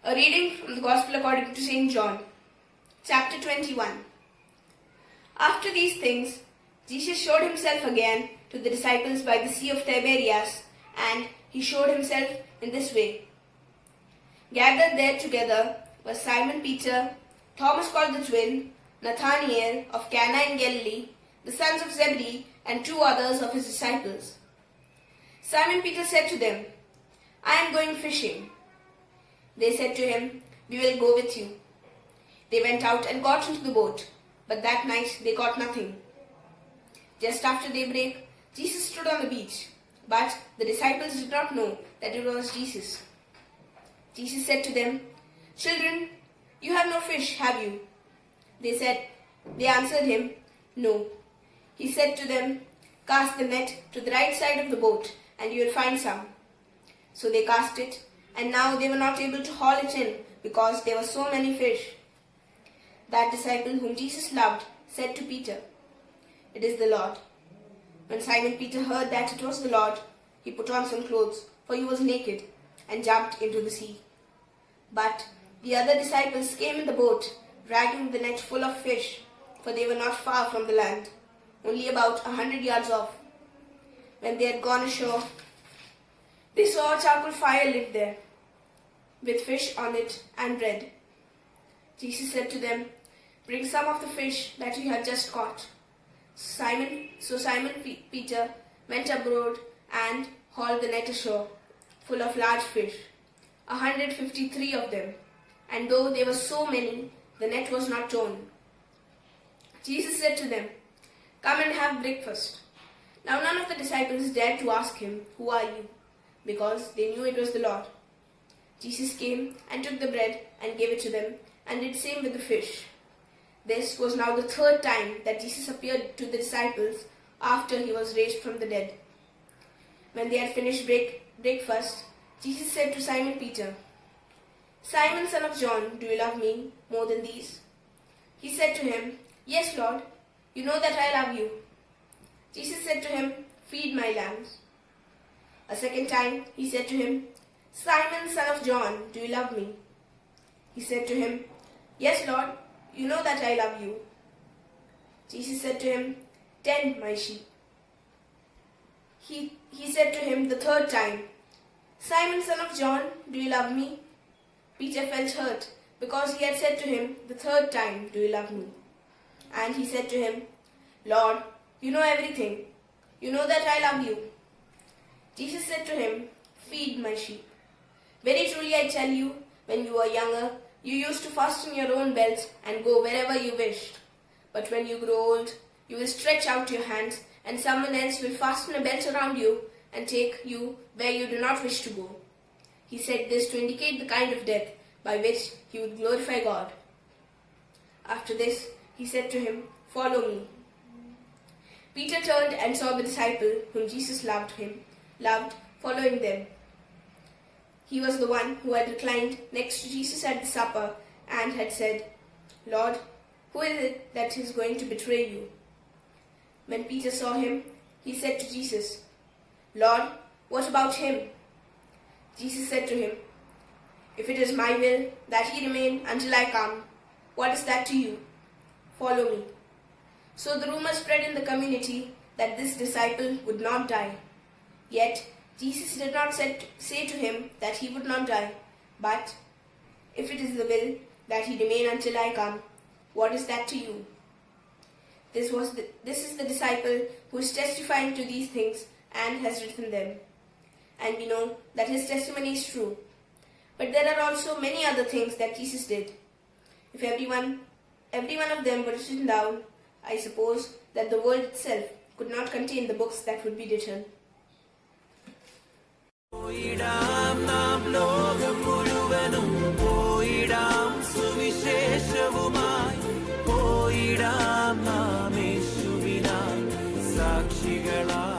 A reading from the Gospel according to St. John, chapter 21. After these things, Jesus showed himself again to the disciples by the Sea of Tiberias, and he showed himself in this way. Gathered there together were Simon Peter, Thomas called the twin, Nathanael of Cana in Galilee, the sons of Zebedee, and two others of his disciples. Simon Peter said to them, "I am going fishing." They said to him, "We will go with you." They went out and got into the boat, but that night they caught nothing. Just after daybreak, Jesus stood on the beach, but the disciples did not know that it was Jesus. Jesus said to them, "Children, you have no fish, have you?" They answered him, "No." He said to them, "Cast the net to the right side of the boat, and you will find some." So they cast it, and now they were not able to haul it in because there were so many fish. That disciple whom Jesus loved said to Peter, "It is the Lord." When Simon Peter heard that it was the Lord, he put on some clothes, for he was naked, and jumped into the sea. But the other disciples came in the boat, dragging the net full of fish, for they were not far from the land, only about 100 yards off. When they had gone ashore, they saw a charcoal fire lit there, with fish on it and bread. Jesus said to them, "Bring some of the fish that you have just caught." So Simon Peter went abroad and hauled the net ashore, full of large fish, 153 of them, and though there were so many, the net was not torn. Jesus said to them, "Come and have breakfast." Now none of the disciples dared to ask him, "Who are you?" because they knew it was the Lord. Jesus came and took the bread and gave it to them, and did the same with the fish. This was now the third time that Jesus appeared to the disciples after he was raised from the dead. When they had finished breakfast, Jesus said to Simon Peter, "Simon, son of John, do you love me more than these?" He said to him, "Yes, Lord, you know that I love you." Jesus said to him, "Feed my lambs." A second time he said to him, "Simon, son of John, do you love me?" He said to him, "Yes, Lord, you know that I love you." Jesus said to him, "Tend my sheep." He said to him the third time, "Simon, son of John, do you love me?" Peter felt hurt because he had said to him the third time, "Do you love me?" And he said to him, "Lord, you know everything. You know that I love you." Jesus said to him, "Feed my sheep. Very truly I tell you, when you were younger, you used to fasten your own belts and go wherever you wished. But when you grow old, you will stretch out your hands, and someone else will fasten a belt around you and take you where you do not wish to go." He said this to indicate the kind of death by which he would glorify God. After this, he said to him, "Follow me." Peter turned and saw the disciple whom Jesus loved following them. He was the one who had reclined next to Jesus at the supper and had said, "Lord, who is it that is going to betray you?" When Peter saw him, he said to Jesus, "Lord, what about him?" Jesus said to him, "If it is my will that he remain until I come, what is that to you? Follow me." So the rumor spread in the community that this disciple would not die. Yet Jesus did not say to him that he would not die, but, "If it is the will that he remain until I come, what is that to you?" This is the disciple who is testifying to these things and has written them. And we know that his testimony is true. But there are also many other things that Jesus did. If every one of them were written down, I suppose that the world itself could not contain the books that would be written. പോയിടാം നാം ലോകം മുഴുവനും പോയിടാം സുവിശേഷവുമായി പോയിടാം നാം യേശുവിനായി സാക്ഷികളായി